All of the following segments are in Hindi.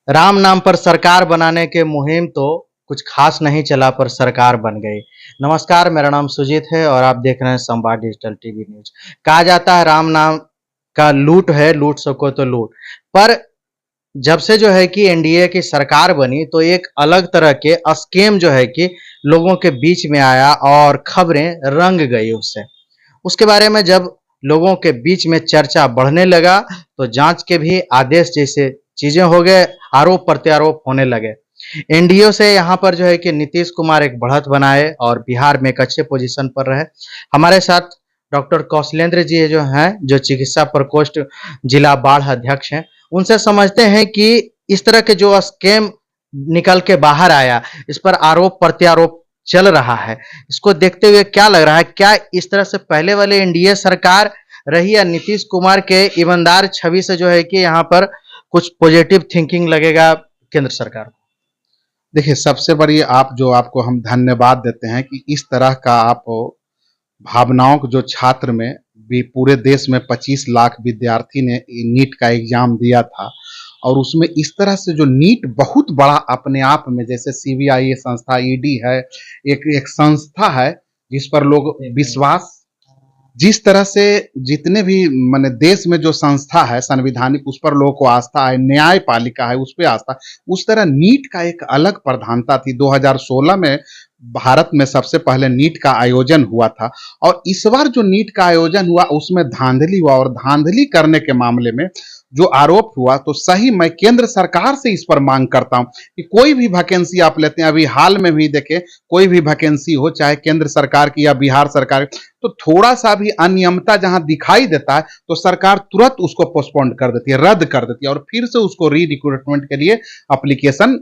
राम नाम पर सरकार बनाने के मुहिम तो कुछ खास नहीं चला पर सरकार बन गई। नमस्कार, मेरा नाम सुजीत है और आप देख रहे हैं संवाद डिजिटल टीवी न्यूज। कहा जाता है राम नाम का लूट है, लूट सको तो लूट। पर जब से जो है कि एनडीए की सरकार बनी तो एक अलग तरह के स्कीम जो है कि लोगों के बीच में आया और खबरें रंग गई उससे। उसके बारे में जब लोगों के बीच में चर्चा बढ़ने लगा तो जांच के भी आदेश जैसे चीजें हो गए, आरोप प्रत्यारोप होने लगे। एनडीए से यहाँ पर जो है कि नीतीश कुमार एक बढ़त बनाए और बिहार में एक अच्छे पोजीशन पर रहे। हमारे साथ डॉक्टर कौशलेंद्र जी जो हैं, जो चिकित्सा प्रकोष्ठ जिला बाढ़ अध्यक्ष हैं, उनसे समझते हैं कि इस तरह के जो स्कैम निकल के बाहर आया, इस पर आरोप प्रत्यारोप चल रहा है। इसको देखते हुए क्या लग रहा है, क्या इस तरह से पहले वाले एनडीए सरकार रही या नीतीश कुमार के ईमानदार छवि से जो है कि यहाँ पर कुछ पॉजिटिव थिंकिंग लगेगा केंद्र सरकार को? देखिए, सबसे बड़ी आपको हम धन्यवाद देते हैं कि इस तरह का आप भावनाओं को जो छात्र में भी पूरे देश में 25 लाख विद्यार्थी ने नीट का एग्जाम दिया था और उसमें इस तरह से जो नीट बहुत बड़ा अपने आप में, जैसे सीबीआई संस्था, ईडी है, एक एक संस्था है जिस पर लोग विश्वास, जिस तरह से जितने भी माने देश में जो संस्था है संवैधानिक, उस पर लोगों को आस्था है, न्यायपालिका है उस पर आस्था, उस तरह नीट का एक अलग प्रधानता थी। 2016 में भारत में सबसे पहले नीट का आयोजन हुआ था और इस बार जो नीट का आयोजन हुआ उसमें धांधली हुआ और धांधली करने के मामले में जो आरोप हुआ, तो सही मैं केंद्र सरकार से इस पर मांग करता हूं कि कोई भी वैकेंसी आप लेते हैं, अभी हाल में भी देखें, कोई भी वैकेंसी हो चाहे केंद्र सरकार की या बिहार सरकार की, तो थोड़ा सा भी अनियमितता जहां दिखाई देता है तो सरकार तुरंत उसको पोस्टपोन कर देती है, रद्द कर देती है और फिर से उसको री रिक्रूटमेंट के लिए एप्लीकेशन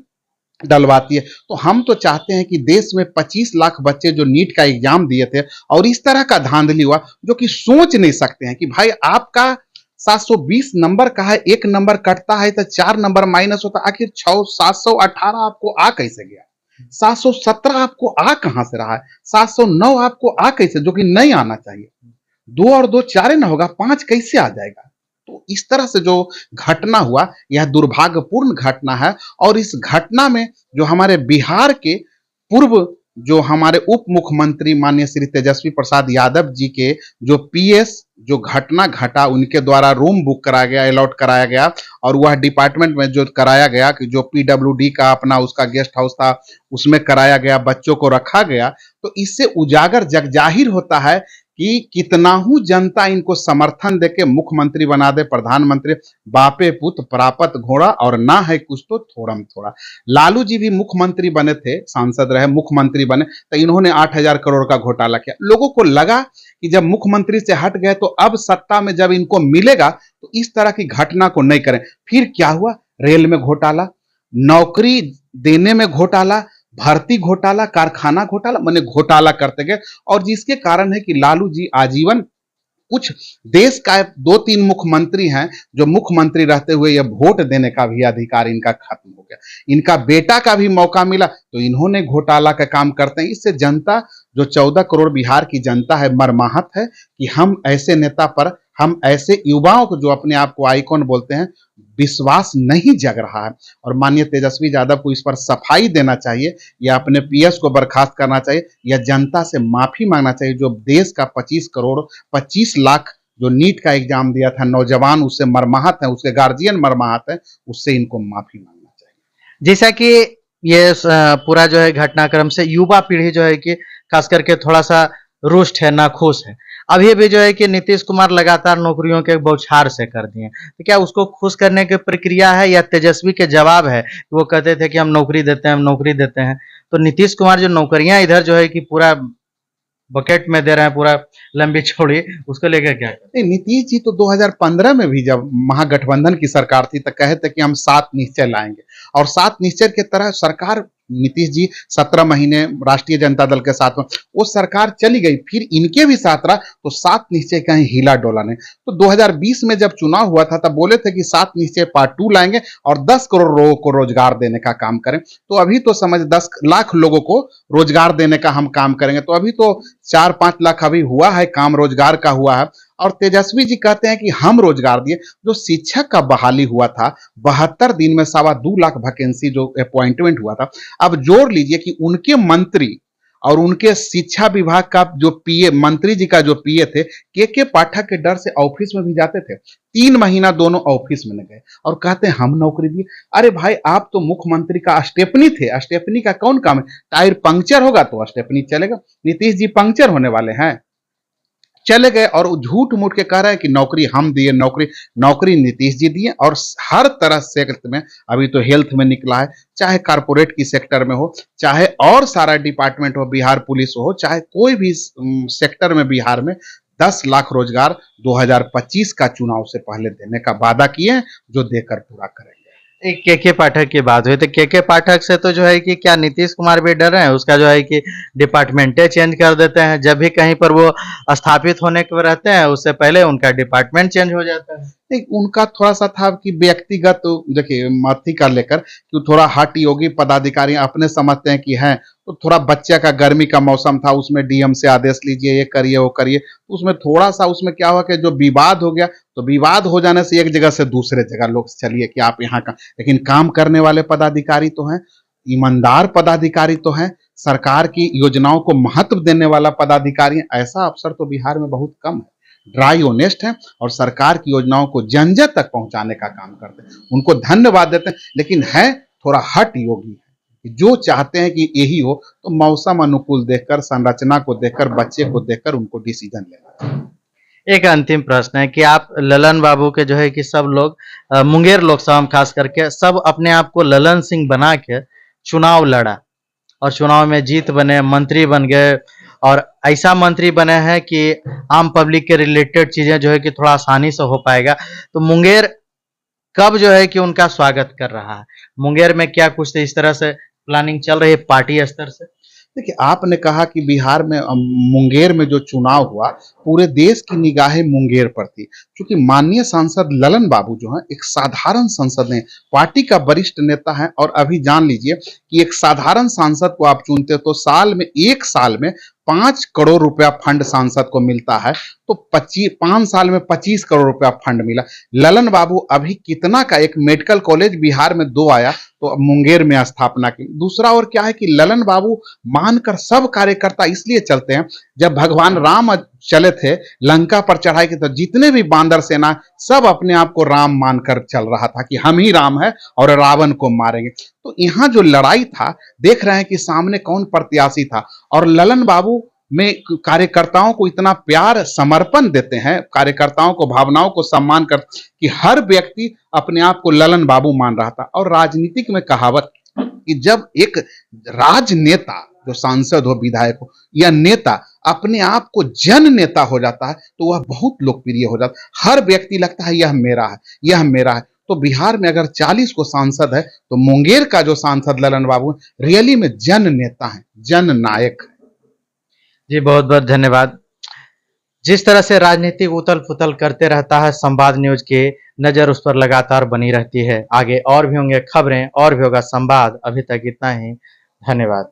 डलवाती है। तो हम तो चाहते हैं कि देश में 25 लाख बच्चे जो नीट का एग्जाम दिए थे और इस तरह का धांधली हुआ, जो कि सोच नहीं सकते हैं कि भाई आपका 720 नंबर का है, एक नंबर कटता है तो 4 नंबर माइनस होता है, आखिर 718 आपको आ कैसे गया? 717 आपको आ कहां से रहा है? 709 आपको आ कैसे, जो कि नहीं आना चाहिए। दो और दो चार ना होगा, 5 कैसे आ जाएगा? तो इस तरह से जो घटना हुआ यह दुर्भाग्यपूर्ण घटना है और इस घटना में जो हमारे बिहार के पूर्व जो हमारे उप मुख्यमंत्री माननीय श्री तेजस्वी प्रसाद यादव जी के जो पीएस जो घटना घटा, उनके द्वारा रूम बुक कराया गया, अलॉट कराया गया और वह डिपार्टमेंट में जो कराया गया कि जो पीडब्ल्यूडी का अपना उसका गेस्ट हाउस था उसमें कराया गया, बच्चों को रखा गया, तो इससे उजागर जग जाहिर होता है कि कितना हूं जनता इनको समर्थन देके मुख्यमंत्री बना दे, प्रधानमंत्री, बापे पुत प्रापत घोड़ा और ना है कुछ तो थोड़म थोड़ा। लालू जी भी मुख्यमंत्री बने थे, सांसद रहे, मुख्यमंत्री बने तो इन्होंने 8,000 करोड़ का घोटाला किया। लोगों को लगा कि जब मुख्यमंत्री से हट गए तो अब सत्ता में जब इनको मिलेगा तो इस तरह की घटना को नहीं करें। फिर क्या हुआ? रेल में घोटाला, नौकरी देने में घोटाला, भर्ती घोटाला, कारखाना घोटाला, माने घोटाला करते गए और जिसके कारण है कि लालू जी आजीवन, कुछ देश का 2-3 मुख्यमंत्री हैं जो मुख्यमंत्री रहते हुए यह वोट देने का भी अधिकार इनका खत्म हो गया। इनका बेटा का भी मौका मिला तो इन्होंने घोटाला का काम करते हैं। इससे जनता, जो 14 करोड़ बिहार की जनता है, मर्माहत है कि हम ऐसे नेता पर, हम ऐसे युवाओं को जो अपने आप को आइकॉन बोलते हैं, विश्वास नहीं जग रहा है और माननीय तेजस्वी यादव को इस पर सफाई देना चाहिए या अपने पीएस को बर्खास्त करना चाहिए या जनता से माफी मांगना चाहिए। जो देश का 25 करोड़ 25 लाख जो नीट का एग्जाम दिया था, नौजवान उससे मर्माहत है, उसके गार्जियन मर्माहत है, उससे इनको माफी मांगना चाहिए। जैसा कि ये पूरा जो है घटनाक्रम से युवा पीढ़ी जो है कि खास करके थोड़ा सा रुष्ट है, नाखुश है। अभी भी जो है कि नीतीश कुमार लगातार नौकरियों के बौछार से कर दिए, तो क्या उसको खुश करने की प्रक्रिया है या तेजस्वी के जवाब है? वो कहते थे कि हम नौकरी देते हैं, हम नौकरी देते हैं, तो नीतीश कुमार जो नौकरियां इधर जो है कि पूरा बकेट में दे रहे हैं, पूरा लंबी चौड़ी, उसको लेकर क्या करें? नहीं, नीतीश जी तो 2015 में भी जब महागठबंधन की सरकार थी तो कहे थे कि हम 7 निश्चय लाएंगे और 7 निश्चय की तरह सरकार, नीतीश जी 17 महीने राष्ट्रीय जनता दल के साथ में वो सरकार चली गई, फिर इनके भी साथ रहा तो 7 निश्चय कहीं हिला डोला नहीं। तो 2020 में जब चुनाव हुआ था तब बोले थे कि 7 निश्चय पार्ट 2 लाएंगे और 10 करोड़ लोगों को रोजगार देने का काम करें। तो अभी तो समझ 10 लाख लोगों को रोजगार देने का हम काम करेंगे, तो अभी तो 4-5 लाख अभी हुआ है, काम रोजगार का हुआ है और तेजस्वी जी कहते हैं कि हम रोजगार दिए। जो शिक्षक का बहाली हुआ था 72 दिन में 2.25 लाख वैकेंसी जो अपॉइंटमेंट हुआ था, अब जोड़ लीजिए कि उनके मंत्री और उनके शिक्षा विभाग का जो पीए, मंत्री जी का जो पीए थे, के पाठक के डर से ऑफिस में भी जाते थे। 3 महीना दोनों ऑफिस में न गए और कहते हैं हम नौकरी दिए। अरे भाई, आप तो मुख्यमंत्री का स्टेपनी थे, स्टेपनी का कौन काम है? टायर पंक्चर होगा तो स्टेपनी चलेगा। नीतीश जी पंक्चर होने वाले हैं? चले गए और झूठ मूठ के कह रहे हैं कि नौकरी हम दिए, नौकरी नौकरी नीतीश जी दिए। और हर तरह सेक्टर में, अभी तो हेल्थ में निकला है, चाहे कारपोरेट की सेक्टर में हो, चाहे और सारा डिपार्टमेंट हो, बिहार पुलिस हो, चाहे कोई भी सेक्टर में बिहार में 10 लाख रोजगार 2025 का चुनाव से पहले देने का वादा किए, जो देकर पूरा करेंगे। एक के पाठक की बात हुई तो के पाठक से तो जो है कि क्या नीतीश कुमार भी डर रहे हैं? उसका जो है कि डिपार्टमेंटे चेंज कर देते हैं, जब भी कहीं पर वो स्थापित होने के रहते हैं उससे पहले उनका डिपार्टमेंट चेंज हो जाता है। नहीं, उनका थोड़ा सा था कि व्यक्तिगत, देखिए मती का लेकर कि थोड़ा हट योगी पदाधिकारी अपने समझते हैं कि हैं, तो थोड़ा बच्चे का गर्मी का मौसम था, उसमें डीएम से आदेश लीजिए, ये करिए वो करिए, तो उसमें थोड़ा सा उसमें क्या हुआ कि जो विवाद हो गया, तो विवाद हो जाने से एक जगह से दूसरे जगह लोग चलिए कि आप यहाँ का, लेकिन काम करने वाले पदाधिकारी तो हैं, ईमानदार पदाधिकारी तो हैं, सरकार की योजनाओं को महत्व देने वाला पदाधिकारी है। ऐसा अफसर तो बिहार में बहुत कम है। ड्राई ऑनेस्ट है और सरकार की योजनाओं को जन जन तक पहुंचाने का काम करते हैं। उनको धन्यवाद देते हैं, लेकिन है थोड़ा हट योगी है, जो चाहते हैं कि यही हो, तो मौसम अनुकूल देखकर, संरचना को देखकर, बच्चे को देखकर उनको डिसीजन लेना चाहिए। एक अंतिम प्रश्न है कि आप ललन बाबू के जो है कि सब लोग मुंगेर लोकसभा में खास करके सब अपने आप को ललन सिंह बना के चुनाव लड़ा और चुनाव में जीत बने, मंत्री बन गए और ऐसा मंत्री बने हैं कि आम पब्लिक के रिलेटेड चीजें जो है कि थोड़ा आसानी से हो पाएगा। तो मुंगेर कब जो है कि उनका स्वागत कर रहा है? मुंगेर में क्या कुछ इस तरह से प्लानिंग चल रही है पार्टी स्तर से? देखिए, आपने कहा कि बिहार में मुंगेर में जो चुनाव हुआ, पूरे देश की निगाहें मुंगेर पर थी, क्योंकि माननीय सांसद ललन बाबू जो हैं एक साधारण सांसद हैं, पार्टी का वरिष्ठ नेता है। और अभी जान लीजिए कि एक साधारण सांसद को आप चुनते तो एक साल में 5 करोड़ रुपया फंड सांसद को मिलता है, तो 5 साल में 25 करोड़ रुपया फंड मिला। ललन बाबू अभी कितना का, एक मेडिकल कॉलेज बिहार में 2 आया तो मुंगेर में स्थापना की। दूसरा और क्या है कि ललन बाबू मानकर सब कार्यकर्ता इसलिए चलते हैं, जब भगवान राम चले थे लंका पर चढ़ाई की, तो जितने भी बांदर सेना सब अपने आप को राम मानकर चल रहा था कि हम ही राम है और रावण को मारेंगे। तो यहाँ जो लड़ाई था, देख रहे हैं कि सामने कौन प्रत्याशी था, और ललन बाबू में कार्यकर्ताओं को इतना प्यार समर्पण देते हैं, कार्यकर्ताओं को, भावनाओं को सम्मान कर, कि हर व्यक्ति अपने आप को ललन बाबू मान रहा था। और राजनीतिक में कहावत कि जब एक राजनेता, जो सांसद हो, विधायक हो या नेता, अपने आप को जन नेता हो जाता है, तो वह बहुत लोकप्रिय हो जाता है। हर व्यक्ति लगता है यह मेरा है, यह मेरा है। तो बिहार में अगर 40 को सांसद है, तो मुंगेर का जो सांसद ललन बाबू रियली में जन नेता है, जन नायक है। जी बहुत बहुत धन्यवाद। जिस तरह से राजनीतिक उथल पुथल करते रहता है, संवाद न्यूज की नजर उस पर लगातार बनी रहती है। आगे और भी होंगे खबरें और भी होगा संवाद। अभी तक इतना ही, धन्यवाद।